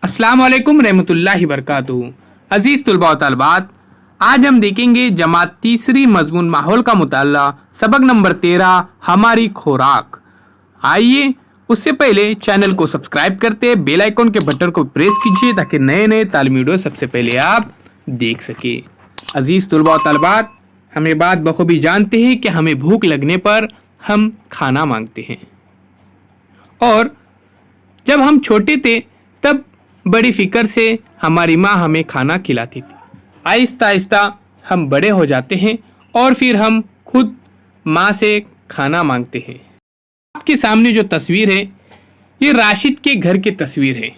अस्सलाम वालेकुम रहमतुल्लाहि बरकातुहू। अजीज़ तलबा व तलबात, आज हम देखेंगे जमात तीसरी मजमून माहौल का मुताला सबक नंबर 13 हमारी खुराक। आइए उससे पहले चैनल को सब्सक्राइब करते बेल आइकन के बटन को प्रेस कीजिए ताकि नए नए तालीमी वीडियो सबसे पहले आप देख सके। अजीज़ तलबा व तलबात, हम ये बात बखूबी जानते हैं कि हमें भूख लगने पर हम खाना मांगते हैं, और जब हम छोटे थे तब बड़ी फिक्र से हमारी माँ हमें खाना खिलाती थी। आहिस्ता आहिस्ता हम बड़े हो जाते हैं और फिर हम खुद माँ से खाना मांगते हैं। आपके सामने जो तस्वीर है ये राशिद के घर की तस्वीर है।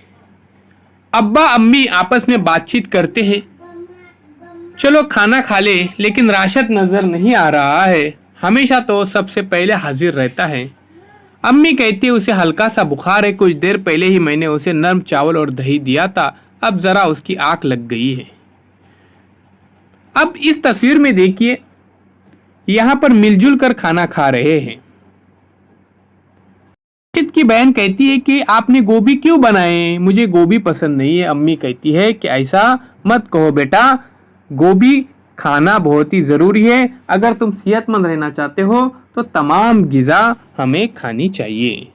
अब्बा अम्मी आपस में बातचीत करते हैं, चलो खाना खा ले, लेकिन राशिद नज़र नहीं आ रहा है। हमेशा तो सबसे पहले हाजिर रहता है। अम्मी कहती है उसे हल्का सा बुखार है, कुछ देर पहले ही मैंने उसे नरम चावल और दही दिया था, अब ज़रा उसकी आँख लग गई है। अब इस तस्वीर में देखिए, यहाँ पर मिलजुल कर खाना खा रहे हैं। राशिद की बहन कहती है कि आपने गोभी क्यों बनाए, मुझे गोभी पसंद नहीं है। अम्मी कहती है कि ऐसा मत कहो बेटा, गोभी खाना बहुत ही ज़रूरी है। अगर तुम सेहतमंद रहना चाहते हो तो तमाम ग़िज़ा हमें खानी चाहिए।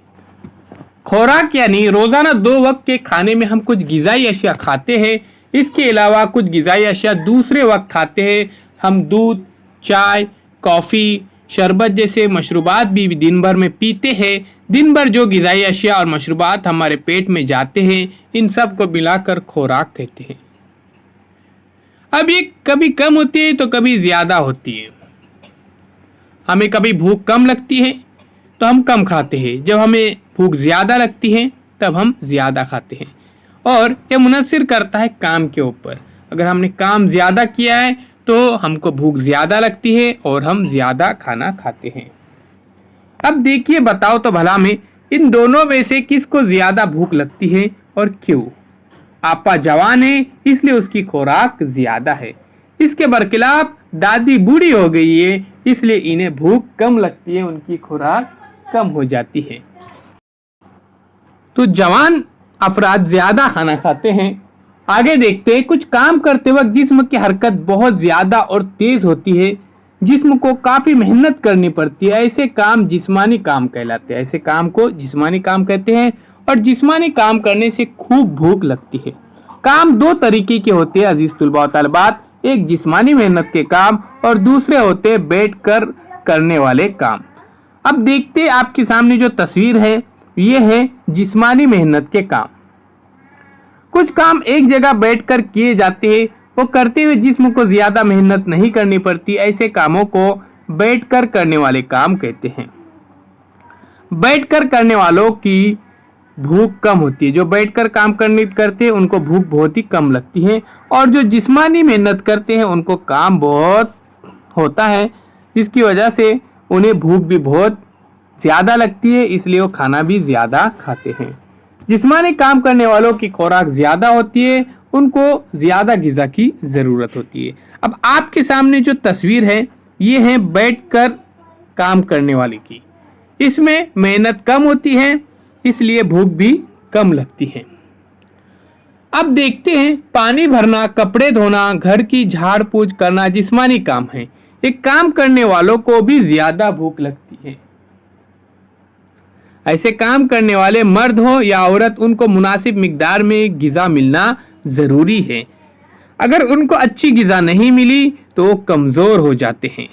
खुराक यानी रोज़ाना 2 वक्त के खाने में हम कुछ ग़िज़ाई अशिया खाते हैं। इसके अलावा कुछ ग़िज़ाई अशिया दूसरे वक्त खाते हैं। हम दूध, चाय, कॉफ़ी, शरबत जैसे मशरूबात भी दिन भर में पीते हैं। दिन भर जो ग़िज़ाई अशिया और मशरूबात हमारे पेट में जाते हैं, इन सब को मिलाकर खुराक कहते हैं। अब ये कभी कम होती है तो कभी ज़्यादा होती है। हमें कभी भूख कम लगती है तो हम कम खाते हैं, जब हमें भूख ज़्यादा लगती है तब हम ज़्यादा खाते हैं, और यह मुनस्सिर करता है काम के ऊपर। अगर हमने काम ज़्यादा किया है तो हमको भूख ज़्यादा लगती है और हम ज़्यादा खाना खाते हैं। अब देखिए, बताओ तो भला में इन दोनों में से किसको ज़्यादा भूख लगती है और क्यों? आपा जवान है इसलिए उसकी खुराक ज़्यादा है। इसके बरखिलाफ दादी बूढ़ी हो गई है इसलिए इन्हें भूख कम लगती है, उनकी खुराक कम हो जाती है। तो जवान अफराद ज़्यादा खाना खाते हैं। आगे देखते हैं, कुछ काम करते वक्त जिस्म की हरकत बहुत ज़्यादा और तेज़ होती है, जिस्म को काफ़ी मेहनत करनी पड़ती है। ऐसे काम जिस्मानी काम कहलाते हैं। ऐसे काम को जिस्मानी काम कहते हैं, और जिस्मानी काम करने से खूब भूख लगती है। काम 2 तरीके के होते हैं अजीज़ तलबा व तलबात, एक जिस्मानी मेहनत के काम और दूसरे होते हैं बैठ कर करने वाले काम। अब देखते हैं, आपके सामने जो तस्वीर है ये है जिस्मानी मेहनत के काम। कुछ काम एक जगह बैठकर किए जाते हैं, वो करते हुए जिस्म को ज़्यादा मेहनत नहीं करनी पड़ती। ऐसे कामों को बैठकर करने वाले काम कहते हैं। बैठकर करने वालों की भूख कम होती है। जो बैठकर काम करते हैं उनको भूख बहुत ही कम लगती है, और जो जिस्मानी मेहनत करते हैं उनको काम बहुत होता है, जिसकी वजह से उन्हें भूख भी बहुत ज़्यादा लगती है, इसलिए वो खाना भी ज़्यादा खाते हैं। जिस्मानी काम करने वालों की खुराक ज़्यादा होती है, उनको ज़्यादा ग़िज़ा की ज़रूरत होती है। अब आपके सामने जो तस्वीर है ये है बैठकर काम करने वाले की। इसमें मेहनत कम होती है, इसलिए भूख भी कम लगती है। अब देखते हैं, पानी भरना, कपड़े धोना, घर की झाड़ पूछ करना जिस्मानी काम है। एक काम करने वालों को भी ज़्यादा भूख लगती है। ऐसे काम करने वाले मर्द हो या औरत, उनको मुनासिब मिकदार में ग़िज़ा मिलना ज़रूरी है। अगर उनको अच्छी ग़िज़ा नहीं मिली तो वो कमज़ोर हो जाते हैं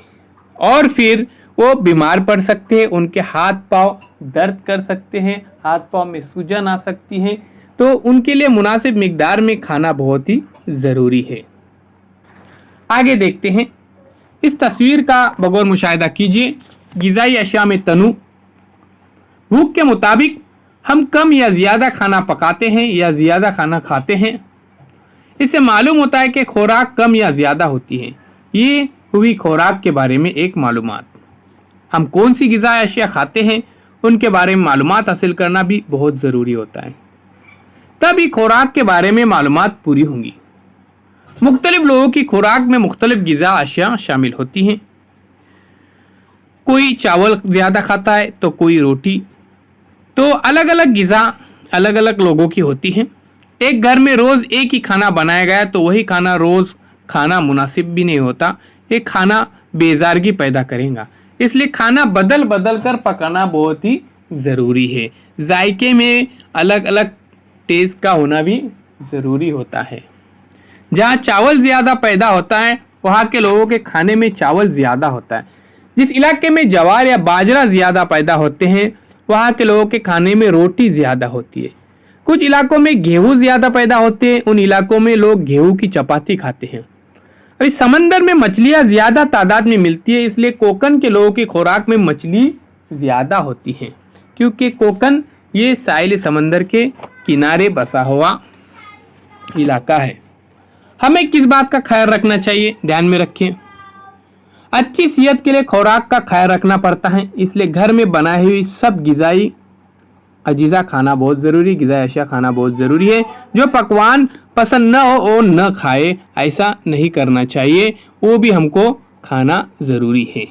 और फिर वो बीमार पड़ सकते हैं। उनके हाथ पाँव दर्द कर सकते हैं, हाथ पाँव में सूजन आ सकती है, तो उनके लिए मुनासिब मिकदार में खाना बहुत ही ज़रूरी है। आगे देखते हैं, इस तस्वीर का बगौर मुशाहिदा कीजिए। ग़िज़ाई अशिया में तनु। भूख के मुताबिक हम कम या ज़्यादा खाना पकाते हैं या ज़्यादा खाना खाते हैं। इससे मालूम होता है कि खुराक कम या ज़्यादा होती है। ये हुई खुराक के बारे में एक मालूमात। हम कौन सी ग़िज़ाई अशिया खाते हैं उनके बारे में मालूमात हासिल करना भी बहुत ज़रूरी होता है, तभी खुराक के बारे में मालूमात पूरी होंगी। मुख्तलिफ लोगों की खुराक में मुख्तलिफ ग़िज़ाई अशिया शामिल होती हैं। कोई चावल ज़्यादा खाता है तो कोई रोटी, तो अलग अलग ग़िज़ा अलग अलग लोगों की होती हैं। एक घर में रोज एक ही खाना बनाया गया तो वही खाना रोज खाना मुनासिब भी नहीं होता, ये खाना बेजारगी पैदा करेगा। इसलिए खाना बदल बदल कर पकाना बहुत ही ज़रूरी है। जायके में अलग अलग टेस्ट का होना भी ज़रूरी होता है। जहाँ चावल ज़्यादा पैदा होता है वहाँ के लोगों के खाने में चावल ज़्यादा होता है। जिस इलाके में ज्वार या बाजरा ज़्यादा पैदा होते हैं वहाँ के लोगों के खाने में रोटी ज़्यादा होती है। कुछ इलाकों में गेहूँ ज़्यादा पैदा होते हैं, उन इलाकों में लोग गेहूँ की चपाती खाते हैं। अभी समंदर में मछलियाँ ज़्यादा तादाद में मिलती है, इसलिए कोकन के लोगों की खुराक में मछली ज़्यादा होती है, क्योंकि कोकन ये साहिल समंदर के किनारे बसा हुआ इलाका है। हमें किस बात का ख्याल रखना चाहिए, ध्यान में रखें। अच्छी सेहत के लिए खुराक का ख्याल रखना पड़ता है, इसलिए घर में बनाई हुई सब ग़िज़ाई अजीज़ा खाना बहुत ज़रूरी, ग़िज़ाई अशिया खाना बहुत ज़रूरी है। जो पकवान पसंद न हो वो न खाए, ऐसा नहीं करना चाहिए, वो भी हमको खाना ज़रूरी है।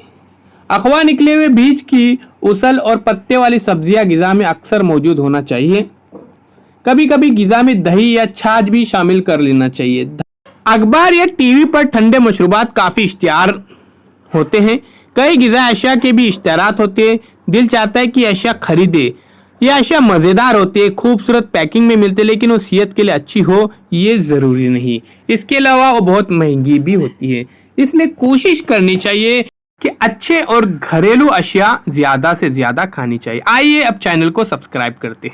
अखवा निकले हुए बीज की उसल और पत्ते वाली सब्जियां ग़िज़ा में अक्सर मौजूद होना चाहिए। कभी कभी ग़िज़ा में दही या छाछ भी शामिल कर लेना चाहिए। अखबार या टीवी पर ठंडे मशरूबात काफ़ी इश्तिहार होते हैं, कई ग़िज़ाई अशिया के भी इश्तिहारात होते हैं। दिल चाहता है कि अशिया खरीदे, ये अशिया मज़ेदार होती है, खूबसूरत पैकिंग में मिलते, लेकिन वो सेहत के लिए अच्छी हो ये ज़रूरी नहीं। इसके अलावा वो बहुत महंगी भी होती है, इसलिए कोशिश करनी चाहिए कि अच्छे और घरेलू अशिया ज़्यादा से ज़्यादा खानी चाहिए। आइए अब चैनल को सब्सक्राइब करते हैं।